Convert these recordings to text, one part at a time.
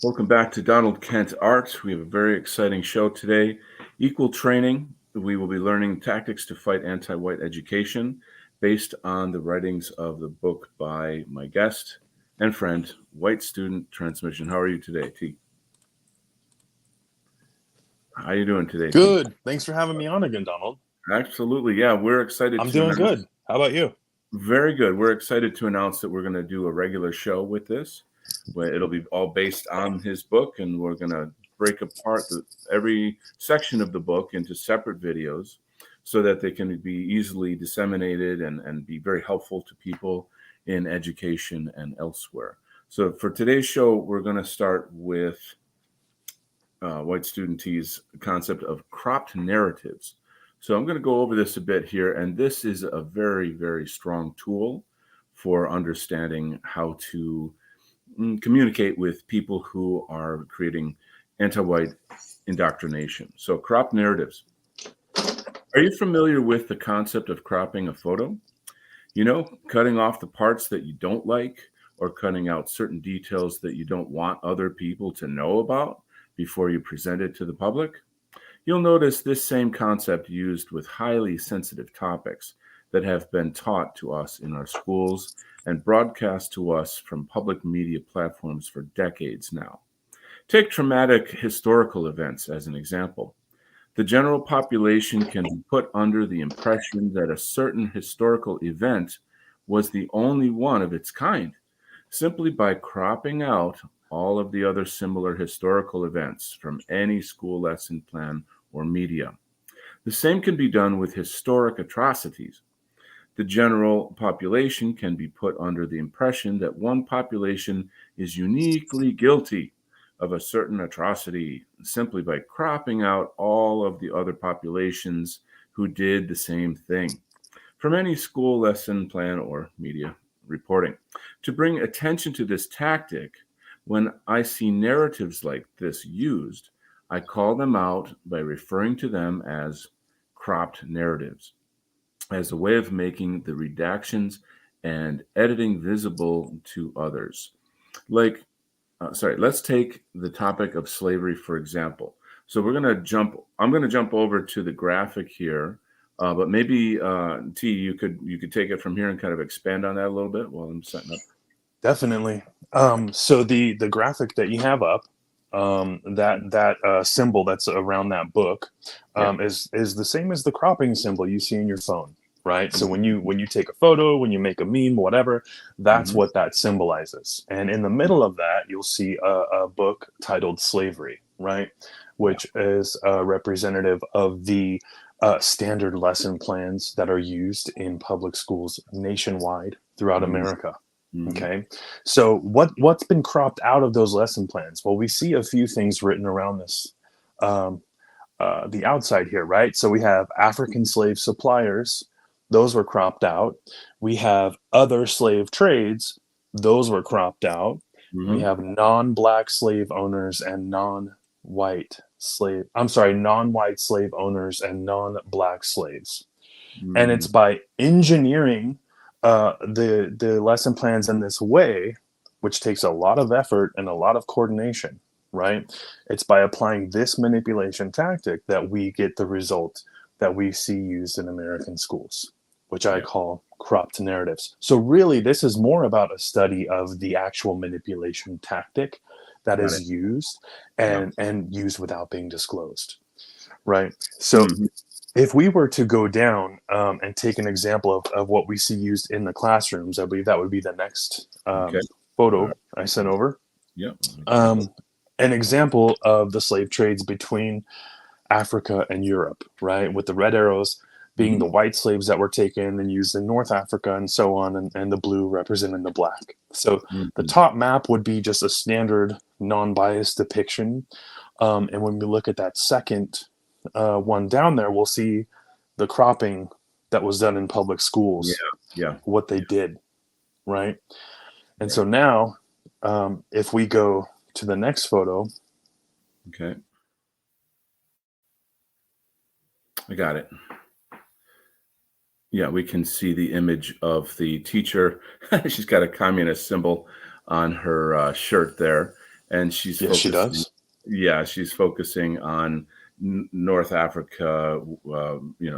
Welcome back to Donald Kent Art. We have a very exciting show today. Equal training. We will be learning tactics to fight anti-white education based on the writings of the book by my guest and friend, White Student Transmission. How are you today, T? How are you doing today, T? Good. Thanks for having me on again, Donald. Absolutely. Yeah, we're excited I'm to doing announce. good. How about you? Very good. We're excited to announce that we're going to do a regular show with this, where it'll be all based on his book, and we're going to break apart every section of the book into separate videos so that they can be easily disseminated and be very helpful to people in education and elsewhere. So for today's show, we're going to start with White Student T's concept of cropped narratives. So I'm going to go over this a bit here, and this is a very, very strong tool for understanding how to communicate with people who are creating anti-white indoctrination. So cropped narratives. Are you familiar with the concept of cropping a photo? You know, cutting off the parts that you don't like or cutting out certain details that you don't want other people to know about before you present it to the public. You'll notice this same concept used with highly sensitive topics that have been taught to us in our schools and broadcast to us from public media platforms for decades now. Take traumatic historical events as an example. The general population can be put under the impression that a certain historical event was the only one of its kind, simply by cropping out all of the other similar historical events from any school lesson plan or media. The same can be done with historic atrocities. The general population can be put under the impression that one population is uniquely guilty of a certain atrocity simply by cropping out all of the other populations who did the same thing from any school lesson plan or media reporting. To bring attention to this tactic, when I see narratives like this used, I call them out by referring to them as cropped narratives as a way of making the redactions and editing visible to others. Like, let's take the topic of slavery, for example. So I'm going to jump over to the graphic here. But maybe T, you could take it from here and kind of expand on that a little bit while I'm setting up. Definitely. So the graphic that you have up, that symbol that's around that book, Yeah. is the same as the cropping symbol you see in your phone, right? So when you take a photo, when you make a meme, whatever, that's Hmm. what that symbolizes. And in the middle of that, you'll see a book titled Slavery, right? Yeah. Which is representative of the standard lesson plans that are used in public schools nationwide throughout America. Hmm. Okay, so what's been cropped out of those lesson plans? Well, we see a few things written around this, um, the outside here, right? So we have African slave suppliers; those were cropped out. We have other slave trades; those were cropped out. We Hmm. have non-black slave owners and non-white slave owners and non-black slaves, and Hmm. it's by engineering the lesson plans in this way, which takes a lot of effort and a lot of coordination, right? It's by applying this manipulation tactic that we get the result that we see used in American schools, which I Yeah. call cropped narratives. So really, this is more about a study of the actual manipulation tactic that Got it. is used Yeah. and used without being disclosed, right? So Hmm. if we were to go down and take an example of what we see used in the classrooms, I believe that would be the next Okay. All photo right. I sent over. Yeah. Let me grab it. Um, an example of the slave trades between Africa and Europe, right? With the red arrows being Hmm. the white slaves that were taken and used in North Africa and so on, and the blue representing the black. So the Hmm. top map would be just a standard non-biased depiction. And when we look at that second one down there, we'll see the cropping that was done in public Yeah. schools, Yeah. what they did, right? And Right. so now, if we go to the next photo, Okay. I got it. Yeah, we can see the image of the teacher. She's got a communist symbol on her shirt there. and she's Yes, she focusing. does. Yeah, she's focusing on North Africa.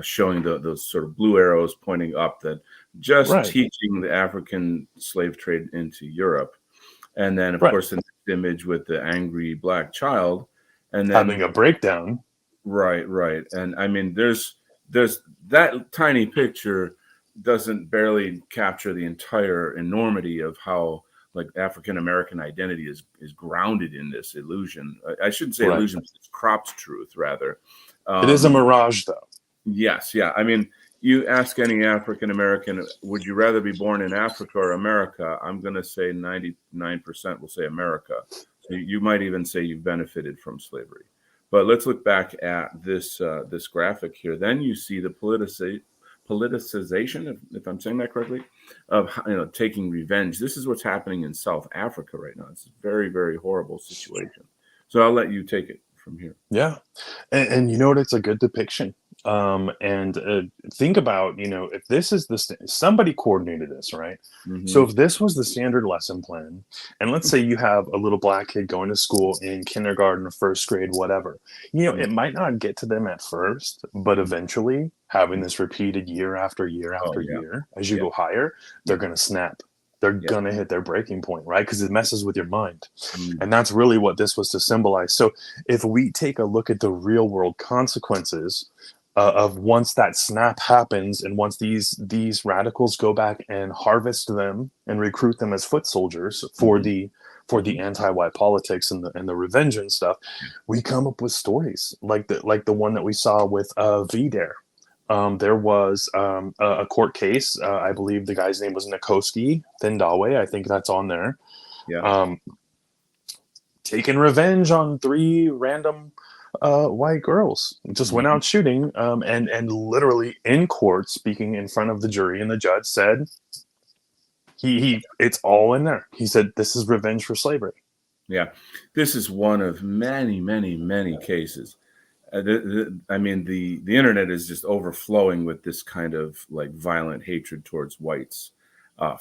Showing those sort of blue arrows pointing up, that just Right. teaching the African slave trade into Europe. And then, of Right. course, the next image with the angry black child. And Having then, a breakdown. right. And I mean, there's that tiny picture doesn't barely capture the entire enormity of how like African American identity is grounded in this illusion. I shouldn't say Right. illusion, it's cropped truth rather. It is a mirage, though. Yes, yeah. I mean, you ask any African American, would you rather be born in Africa or America? I'm going to say 99% will say America. So you might even say you've benefited from slavery. But let's look back at this this graphic here. Then you see the politicization, if I'm saying that correctly, of taking revenge. This is what's happening in South Africa right now. It's a very, very horrible situation. So I'll let you take it from here. Yeah. And you know what? It's a good depiction. And think about, if this is somebody coordinated this, right? So Hmm. if this was the standard lesson plan, and let's say you have a little black kid going to school in kindergarten or first grade, whatever, it might not get to them at first, but eventually having this repeated year after year Oh after yeah, year, as you yeah, go higher, they're yeah, going to snap. They're yeah. going to hit their breaking point, right? Because it messes with your mind. Mm. And that's really what this was to symbolize. So if we take a look at the real world consequences of once that snap happens, and once these radicals go back and harvest them and recruit them as foot soldiers for Mhm, the mhm. anti-white politics and the revenge and stuff, we come up with stories like the one that we saw with VDARE. There was a court case. I believe the guy's name was Nkosi Thindawe. I think that's on there. Yeah. Um, taking revenge on three random white girls. Just went Mhm. out shooting, and literally in court, speaking in front of the jury, and the judge said he it's all in there. He said this is revenge for slavery. Yeah. This is one of many, many, many cases. I mean, the internet is just overflowing with this kind of like violent hatred towards whites,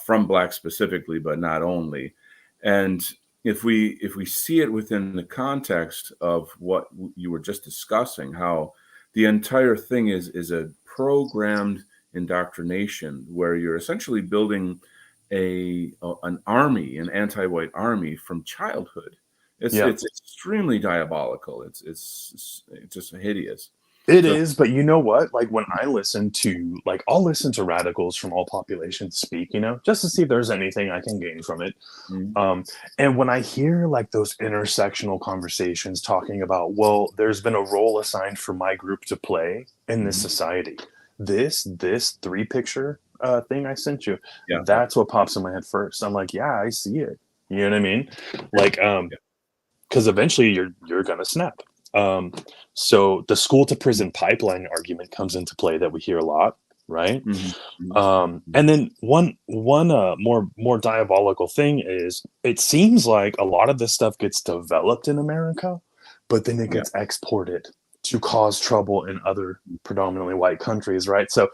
from blacks specifically, but not only. And if we see it within the context of what you were just discussing, how the entire thing is a programmed indoctrination where you're essentially building an army, an anti-white army from childhood. Yeah, It's extremely diabolical. It's just hideous. it So is. But you know what? Like when I listen to I'll listen to radicals from all populations speak, just to see if there's anything I can gain from it. mm, Um, and when I hear like those intersectional conversations talking about, well, there's been a role assigned for my group to play in this mhm, society. This three picture thing I sent you, yeah, yeah, that's what pops in my head first. I'm like, yeah, I see it. You know what I mean? yeah, Like, yeah, because eventually you're gonna snap. Um, so the school to prison pipeline argument comes into play that we hear a lot, right? mhm, mhm, mhm, And then one more diabolical thing is it seems like a lot of this stuff gets developed in America, but then it yeah, gets exported to cause trouble in other predominantly white countries, right? So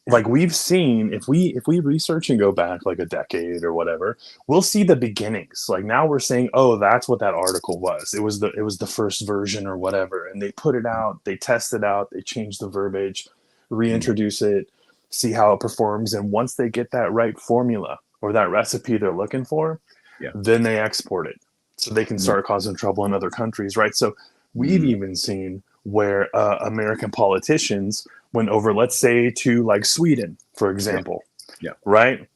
like we've seen, if we research and go back like a decade or whatever, we'll see the beginnings. Like now we're saying, oh, that's what that article was. It was the first version or whatever, and they put it out, they test it out, they change the verbiage, mm, reintroduce it, see how it performs. And once they get that right formula or that recipe they're looking for, yeah, then they export it so they can yeah, start causing trouble in other countries, right? So we've mm, even seen where American politicians went over, let's say, to like Sweden, for yeah, example, yeah, right?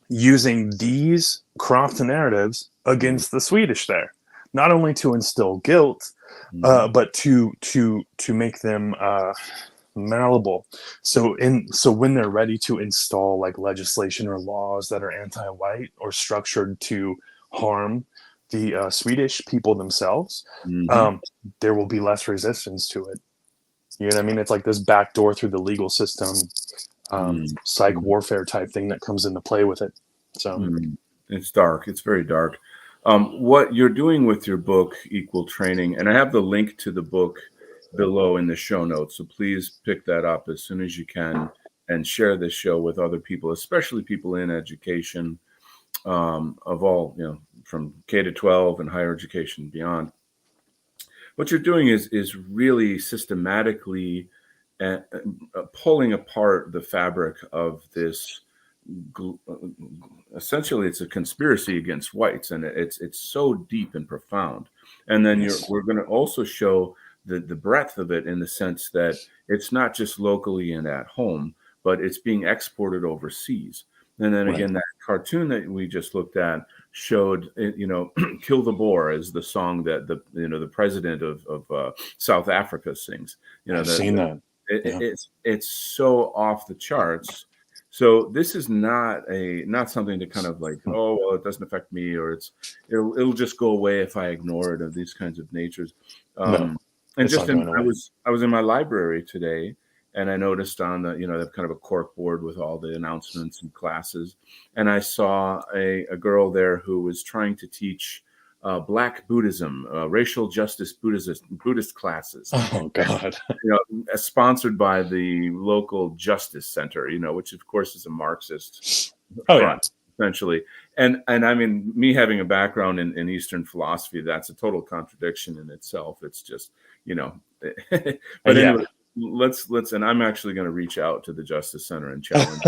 Using these cropped narratives mhm, against the Swedish there, not only to instill guilt, mhm, but to make them malleable. So when they're ready to install like legislation or laws that are anti-white or structured to harm the Swedish people themselves, mhm, um, there will be less resistance to it. You know what I mean? It's like this backdoor through the legal system, mm, psych mm, warfare type thing that comes into play with it. So mm. It's dark. It's very dark. What you're doing with your book, Equal Training, and I have the link to the book below in the show notes. So please pick that up as soon as you can and share this show with other people, especially people in education. of all, from K to 12 and higher education beyond. What you're doing is really systematically pulling apart the fabric of this. Essentially, it's a conspiracy against whites, and it's so deep and profound. And then Yes. we're going to also show the breadth of it, in the sense that it's not just locally and at home, but it's being exported overseas. And then Right. again, that cartoon that we just looked at showed, "Kill the Boer" is the song that the president of South Africa sings. I've seen that. Yeah. It's so off the charts. So this is not something to kind of like, oh well, it doesn't affect me, or it'll just go away if I ignore it, or these kinds of natures. No, And it's not going away. I was in my library today, and I noticed on the the kind of a cork board with all the announcements and classes, and I saw a girl there who was trying to teach Black Buddhism, racial justice Buddhist classes. Oh God. Sponsored by the local Justice Center, which of course is a Marxist Oh front, essentially. And I mean, me having a background in Eastern philosophy, that's a total contradiction in itself. It's just, but anyway, let's, and I'm actually going to reach out to the Justice Center and challenge.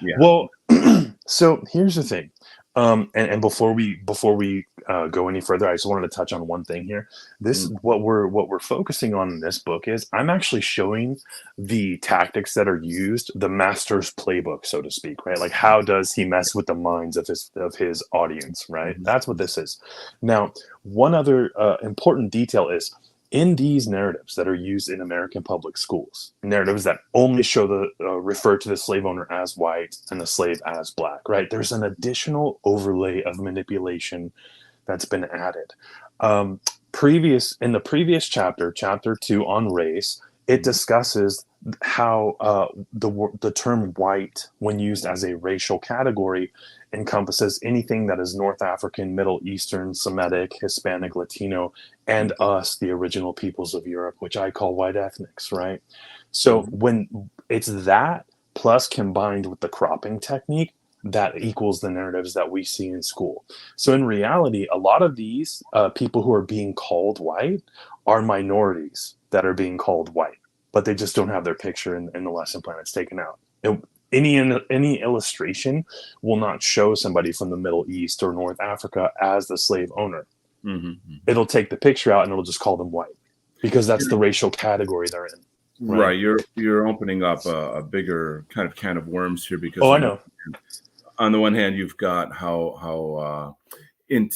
Yeah. Well, so here's the thing. And before we go any further, I just wanted to touch on one thing here. This what we're focusing on in this book is I'm actually showing the tactics that are used, the master's playbook, so to speak, right? Like how does he mess with the minds of his audience, right? That's what this is. Now, one other important detail is, in these narratives that are used in American public schools, narratives that only show refer to the slave owner as white and the slave as black, right? There's an additional overlay of manipulation that's been added. In the previous chapter 2 on race, it discusses how the term white, when used as a racial category, encompasses anything that is North African, Middle Eastern, Semitic, Hispanic, Latino, and us, the original peoples of Europe, which I call white ethnics, right? So when it's that plus combined with the cropping technique, that equals the narratives that we see in school. So in reality, a lot of these people who are being called white are minorities that are being called white, but they just don't have their picture in the lesson plan. It's taken out. Any illustration will not show somebody from the Middle East or North Africa as the slave owner. It'll take the picture out and it'll just call them white, because that's the racial category they're in. Right. You're opening up a bigger kind of can of worms here, because I know. On the one hand, you've got how in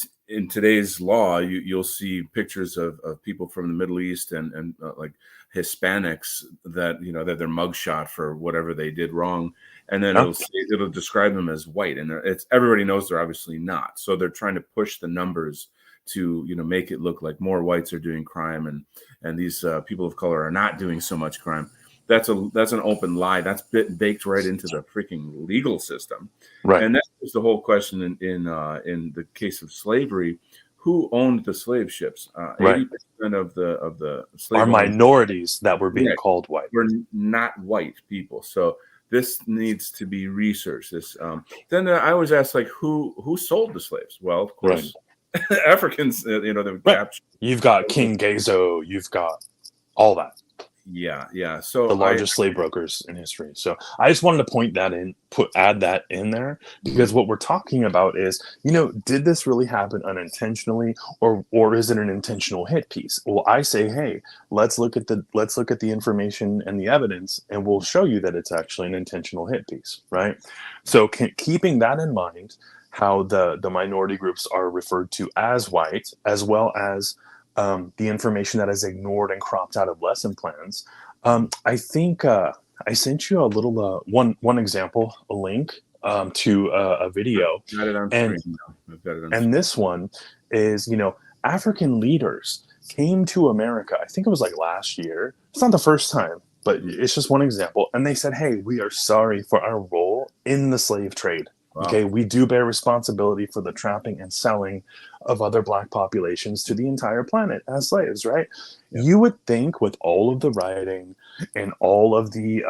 today's law, you'll see pictures of people from the Middle East and like Hispanics that that their mugshot for whatever they did wrong, and then it'll describe them as white, and everybody knows they're obviously not. So they're trying to push the numbers to make it look like more whites are doing crime, and these people of color are not doing so much crime. That's an open lie. That's baked right into the freaking legal system, right? And that's the whole question in the case of slavery. Who owned the slave ships? 80% of the slave are minorities that were being called white. Were not white people. So this needs to be researched. Then I always ask, like, who sold the slaves? Well, of course, Africans. They captured. You've got King Gezo. You've got all that. Yeah. So the largest slave brokers in history. So I just wanted to point that in, add that in there, because what we're talking about is, did this really happen unintentionally, or is it an intentional hit piece? Well, I say, hey, let's look at the information and the evidence, and we'll show you that it's actually an intentional hit piece, right? So keeping that in mind, how the minority groups are referred to as white, as well as the information that is ignored and cropped out of lesson plans. I think I sent you a little one example, a link to a video. I've got it on screen now. And this one is, African leaders came to America. I think it was like last year. It's not the first time, but it's just one example. And they said, hey, we are sorry for our role in the slave trade. Wow. Okay, we do bear responsibility for the trapping and selling of other Black populations to the entire planet as slaves, right? Yeah. You would think with all of the writing and all of the,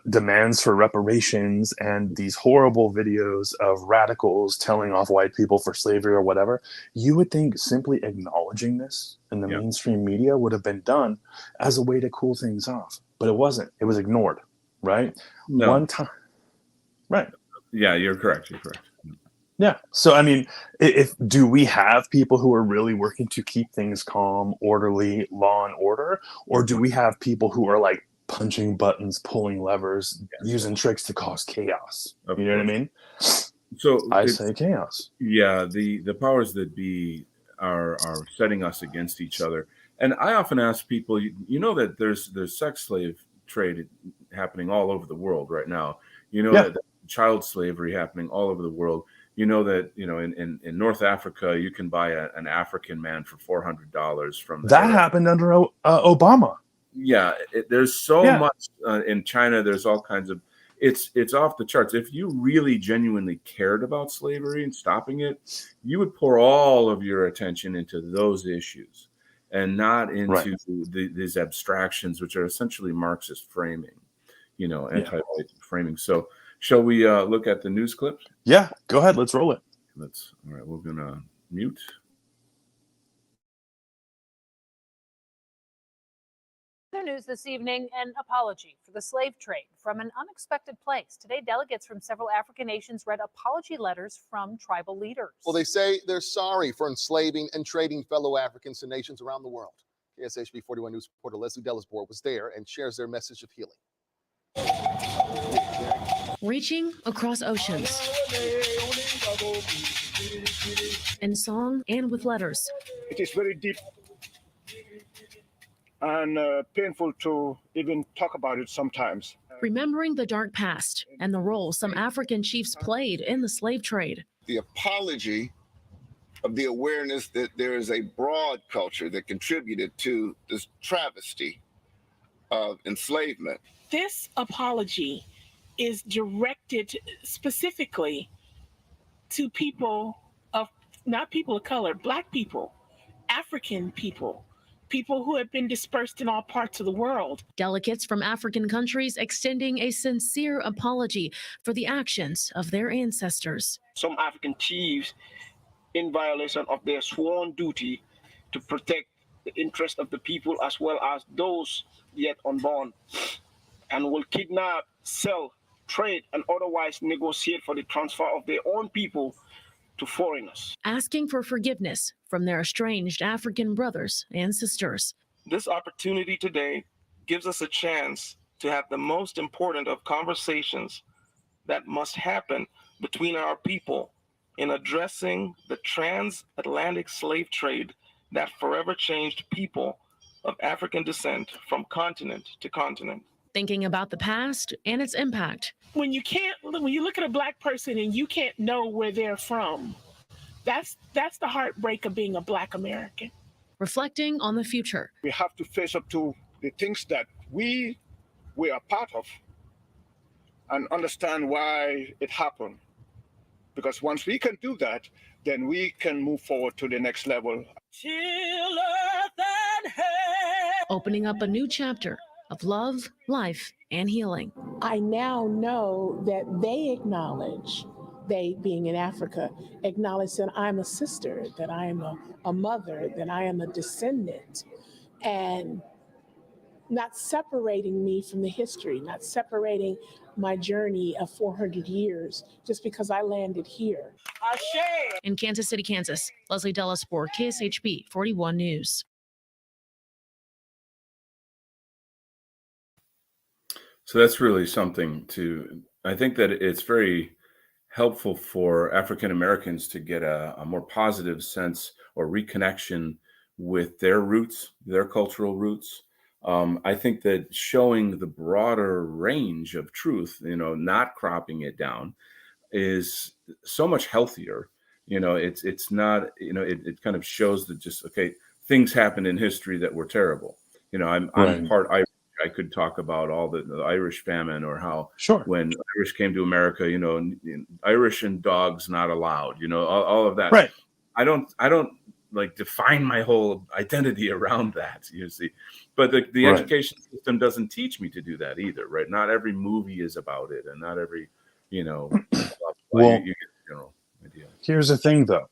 demands for reparations and these horrible videos of radicals telling off white people for slavery or whatever, you would think simply acknowledging this in the mainstream media would have been done as a way to cool things off. But it wasn't. It was ignored, right? No. One time. Right. Yeah, you're correct. You're correct. Yeah. So, I mean, do we have people who are really working to keep things calm, orderly, law and order? Or do we have people who are like punching buttons, pulling levers, using tricks to cause chaos? You know what I mean? So I say chaos. Yeah, the powers that be are setting us against each other. And I often ask people, you know that there's sex slave trade happening all over the world right now. You know that child slavery happening all over the world. You know that, in North Africa, you can buy an African man for $400 from that happened under Obama. Yeah, there's so much in China. There's all kinds of it's off the charts. If you really genuinely cared about slavery and stopping it, you would pour all of your attention into those issues and not into these abstractions, which are essentially Marxist framing, anti-white framing. So shall we look at the news clips? Yeah, go ahead. Let's roll it. All right, we're going to mute. Other news this evening, an apology for the slave trade from an unexpected place. Today, delegates from several African nations read apology letters from tribal leaders. Well, they say they're sorry for enslaving and trading fellow Africans to nations around the world. KSHB 41 News reporter Leslie Dellisboard was there and shares their message of healing. Reaching across oceans, in song and with letters. It is very deep and painful to even talk about it sometimes. Remembering the dark past and the role some African chiefs played in the slave trade. The apology of the awareness that there is a broad culture that contributed to this travesty of enslavement. This apology is directed specifically to people of, not people of color, Black people, African people, people who have been dispersed in all parts of the world. Delegates from African countries extending a sincere apology for the actions of their ancestors. Some African chiefs, in violation of their sworn duty to protect the interest of the people as well as those yet unborn, and will kidnap, sell, trade, and otherwise negotiate for the transfer of their own people to foreigners. Asking for forgiveness from their estranged African brothers and sisters. This opportunity today gives us a chance to have the most important of conversations that must happen between our people in addressing the transatlantic slave trade that forever changed people of African descent from continent to continent. Thinking about the past and its impact. When you look at a Black person and you can't know where they're from, that's the heartbreak of being a Black American. Reflecting on the future. We have to face up to the things that we are part of and understand why it happened. Because once we can do that, then we can move forward to the next level. Till earth and heaven. Opening up a new chapter of love, life, and healing. I now know that they acknowledge, they being in Africa, acknowledge that I'm a sister, that I am a mother, that I am a descendant, and not separating me from the history, not separating my journey of 400 years just because I landed here. In Kansas City, Kansas, Leslie Dellisboard, KSHB 41 News. So that's really something I think that it's very helpful for African Americans to get a more positive sense or reconnection with their roots, their cultural roots. I think that showing the broader range of truth, not cropping it down, is so much healthier. It's not, it kind of shows that just, okay, things happened in history that were terrible. I'm part Irish. I could talk about all the Irish famine or how when Irish came to America, Irish and dogs not allowed, all of that. Right. I don't like define my whole identity around that, you see. But the Right. education system doesn't teach me to do that either, right? Not every movie is about it, and not every, you know, blah, blah, blah. Well, You get the general idea. here's the thing, though.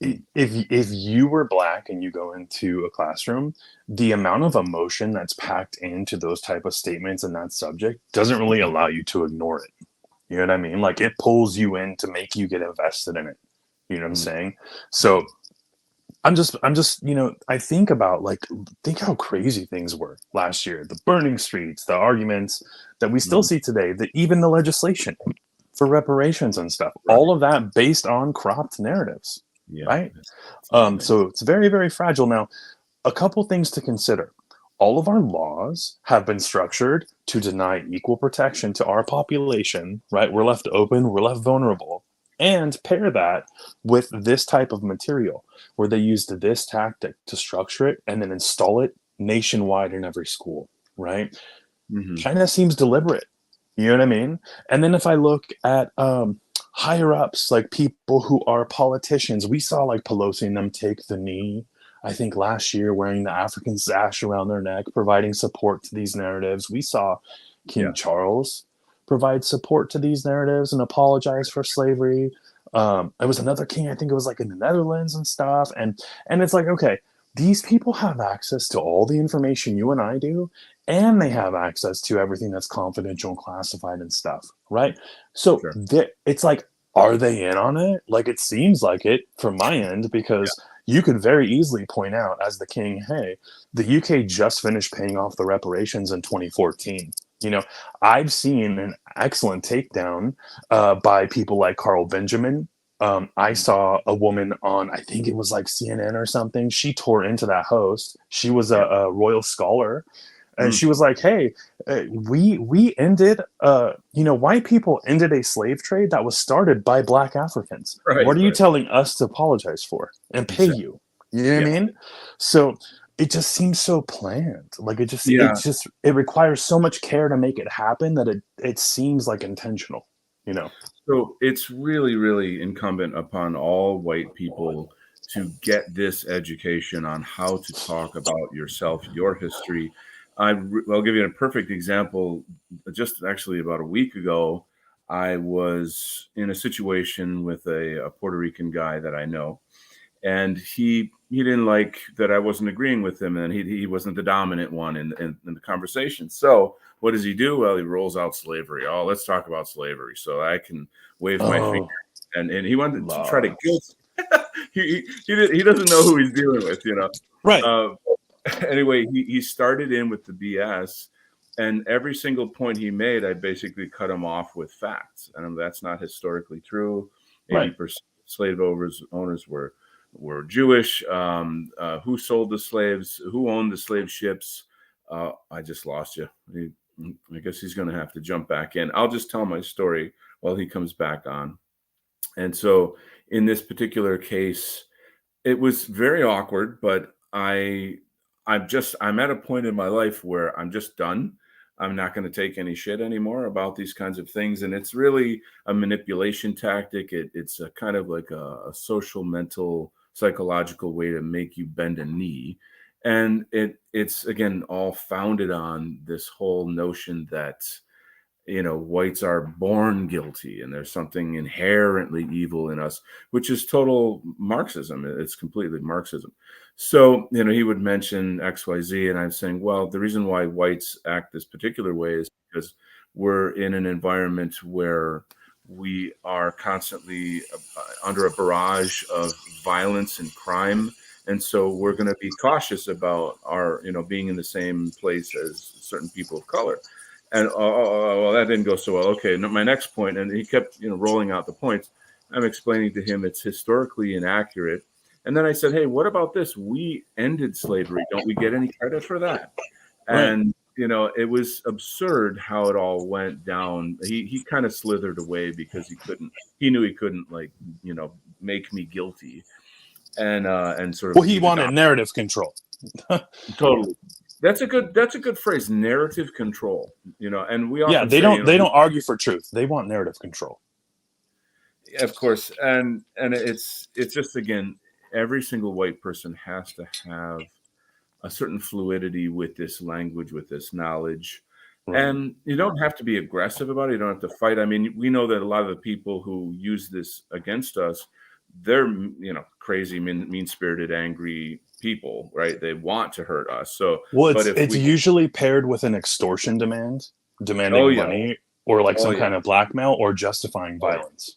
If you were black and you go into a classroom, the amount of emotion that's packed into those type of statements and that subject doesn't really allow you to ignore it. You know what I mean? Like, it pulls you in to make you get invested in it. You know what I'm saying? So I'm just, I think about, like, think how crazy things were last year. The burning streets, the arguments that we still see today, that even the legislation for reparations and stuff, all of that based on cropped narratives. Yeah. Right. So it's very, very fragile. Now, a couple things to consider. All of our laws have been structured to deny equal protection to our population, right? We're left open, we're left vulnerable. And pair that with this type of material where they used this tactic to structure it and then install it nationwide in every school, right? Kind of seems deliberate. You know what I mean? And then if I look at higher ups, like people who are politicians, we saw like Pelosi and them take the knee, I think last year, wearing the African sash around their neck, providing support to these narratives. We saw King Charles provide support to these narratives and apologize for slavery. It was another king, I think it was like in the Netherlands and stuff. And it's like, okay, these people have access to all the information you and I do, and they have access to everything that's confidential and classified and stuff, right? So it's like, are they in on it? Like, it seems like it from my end, because you could very easily point out as the king, hey, the UK just finished paying off the reparations in 2014. You know, I've seen an excellent takedown by people like Carl Benjamin. I saw a woman on, I think it was like CNN or something. She tore into that host. She was a royal scholar. And she was like, hey, we ended, white people ended a slave trade that was started by black Africans. What are you telling us to apologize for and pay you? You know what I mean? So it just seems so planned. Like, it requires so much care to make it happen that it seems like intentional, you know? So it's really, really incumbent upon all white people to get this education on how to talk about yourself, your history. I'll give you a perfect example. Just actually about a week ago, I was in a situation with a Puerto Rican guy that I know, and he didn't like that I wasn't agreeing with him, and he wasn't the dominant one in the conversation. So what does he do? Well, he rolls out slavery. Oh, let's talk about slavery, so I can wave my finger. And he wanted to try to guilt. he doesn't know who he's dealing with, you know. Right. Anyway, he started in with the BS, and every single point he made, I basically cut him off with facts, and that's not historically true. 80% of slave owners were Jewish. Who sold the slaves? Who owned the slave ships? I just lost you. I guess he's going to have to jump back in. I'll just tell my story while he comes back on. And so in this particular case, it was very awkward, but I'm at a point in my life where I'm just done. I'm not going to take any shit anymore about these kinds of things. And it's really a manipulation tactic. It's a kind of like a social, mental, psychological way to make you bend a knee. And it's again, all founded on this whole notion that, you know, whites are born guilty and there's something inherently evil in us, which is total Marxism. It's completely Marxism. So, you know, he would mention XYZ, and I'm saying, well, the reason why whites act this particular way is because we're in an environment where we are constantly under a barrage of violence and crime. And so we're going to be cautious about our, you know, being in the same place as certain people of color. And well, that didn't go so well. Okay, my next point, and he kept, you know, rolling out the points. I'm explaining to him it's historically inaccurate. And then I said, hey, what about this? We ended slavery. Don't we get any credit for that? And, you know, it was absurd how it all went down. He kind of slithered away because he knew he couldn't, like, you know, make me guilty. And sort of. Well, he wanted narrative control. Totally. That's a good phrase, narrative control. You know, and we often they don't argue for truth. They want narrative control. Of course, and it's just, again, every single white person has to have a certain fluidity with this language, with this knowledge. Right. And you don't have to be aggressive about it. You don't have to fight. I mean, we know that a lot of the people who use this against us, they're, crazy, mean-spirited, angry people, right? They want to hurt us. So, Well, but if it's we, usually paired with an extortion demand, oh demanding yeah, money, or like oh some yeah, kind of blackmail or justifying oh yeah. violence.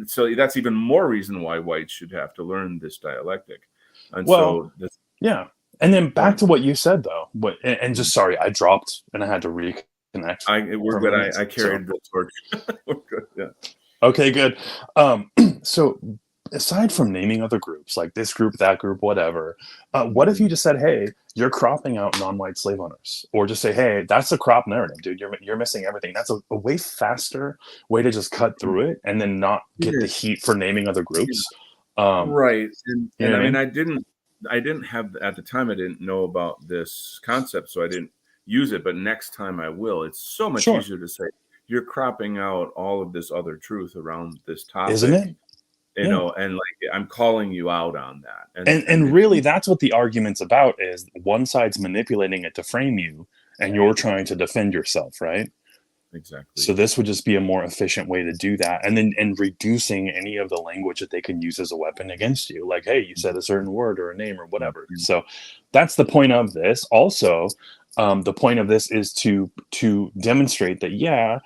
So that's even more reason why whites should have to learn this dialectic. And Well, so this, yeah. And then go back ahead. to what you said though. And just sorry, I dropped and I had to reconnect We're for a good. minute. I So carried the torch. We're good. Yeah. okay, good. So aside from naming other groups, like this group, that group, whatever, what if you just said, hey, you're cropping out non-white slave owners? Or just say, hey, that's a crop narrative, dude. You're missing everything. That's a way faster way to just cut through it and then not It get the is. heat for naming other Yeah. groups. Um, Right. And you know I what I mean, mean? I didn't have, at the time, I didn't know about this concept, so I didn't use it. But next time I will. It's so much Sure. easier to say you're cropping out all of this other truth around this Isn't topic, it? Yeah. and like I'm calling you out on that. And And it's really that's what the argument's about, is one side's manipulating it to frame you and you're trying to defend yourself, right? exactly. So this would just be a more efficient way to do that, and then reducing any of the language that they can use as a weapon against you, like, hey, you said a certain word or a name or whatever. Mhm. So that's the point of this. Also, the point of this is to demonstrate that, yeah,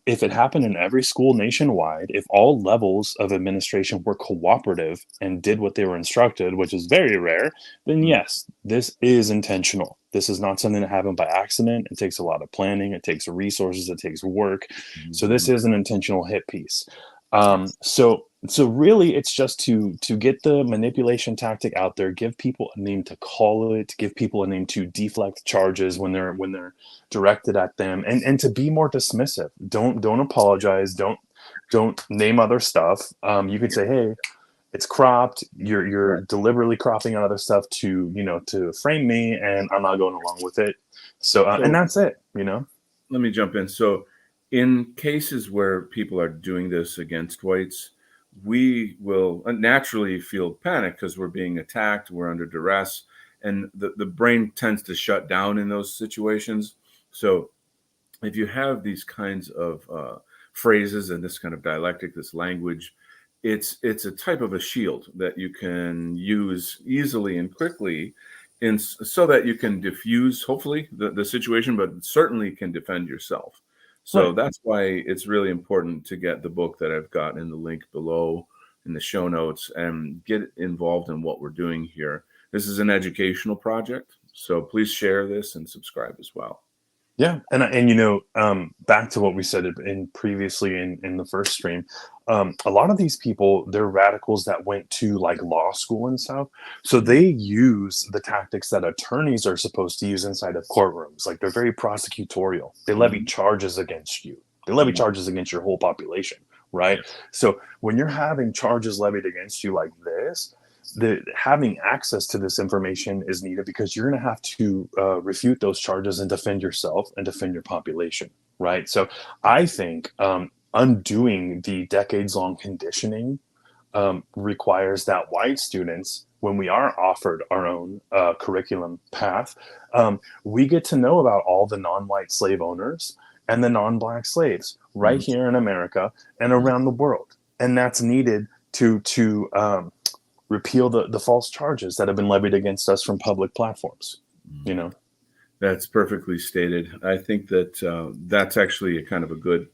if it happened in every school nationwide, if all levels of administration were cooperative and did what they were instructed, which is very rare, then yes, this is intentional. This is not something that happened by accident. It takes a lot of planning. It takes resources. It takes work. So this is an intentional hit piece. Yes. So really, it's just to get the manipulation tactic out there, give people a name to call it, give people a name to deflect charges when they're directed at them, and to be more dismissive. Don't apologize. Don't name other stuff. You could say, hey, it's cropped. You're Right. deliberately cropping out other stuff to to frame me, and I'm not going along with it. So and So that's it. let me jump in. So, in cases where people are doing this against whites, we will naturally feel panic because we're being attacked, we're under duress, and the brain tends to shut down in those situations. So, if you have these kinds of phrases and this kind of dialectic, this language, it's a type of a shield that you can use easily and quickly, so that you can diffuse, hopefully, the situation, but certainly can defend yourself. So Right. that's why it's really important to get the book that I've got in the link below in the show notes and get involved in what we're doing here. This is an educational project, so please share this and subscribe as well. Yeah, and back to what we said in previously in the first stream, a lot of these people, they're radicals that went to like law school and stuff, so they use the tactics that attorneys are supposed to use inside of courtrooms. Like, they're very prosecutorial. They levy Mhm. charges against you. They levy Mhm. charges against your whole population, right? So when you're having charges levied against you like this, having access to this information is needed, because you're going to have to refute those charges and defend yourself and defend your population, right? So I think undoing the decades-long conditioning requires that white students, when we are offered our own curriculum path, we get to know about all the non-white slave owners and the non-black slaves right Mhm. here in America and around the world, and that's needed to repeal the false charges that have been levied against us from public platforms. That's perfectly stated. I think that that's actually a kind of a good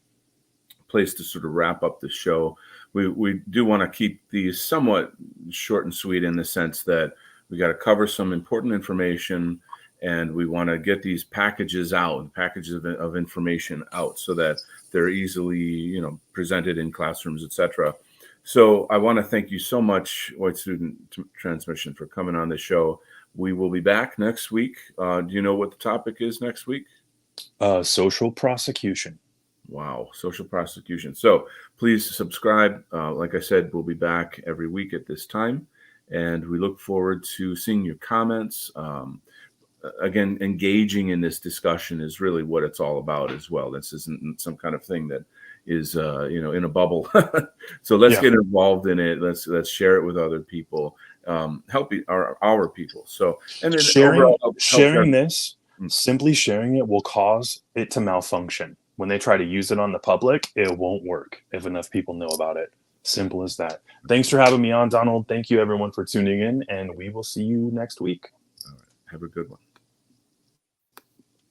place to sort of wrap up the show. We do want to keep these somewhat short and sweet, in the sense that we got to cover some important information, and we want to get these packages of information out, so that they're easily presented in classrooms, etc. So I want to thank you so much, White Student Transmission, for coming on the show. We will be back next week. Do you know what the topic is next week? Social prosecution. Wow, social prosecution. So please subscribe. Like I said, we'll be back every week at this time, and we look forward to seeing your comments. Again, engaging in this discussion is really what it's all about as well. This isn't some kind of thing that in a bubble. So let's get involved in it. Let's share it with other people. Help our people. So, and then sharing this, simply sharing it will cause it to malfunction. When they try to use it on the public, it won't work if enough people know about it. Simple as that. Thanks for having me on, Donald. Thank you everyone for tuning in, and we will see you next week. All right. Have a good one.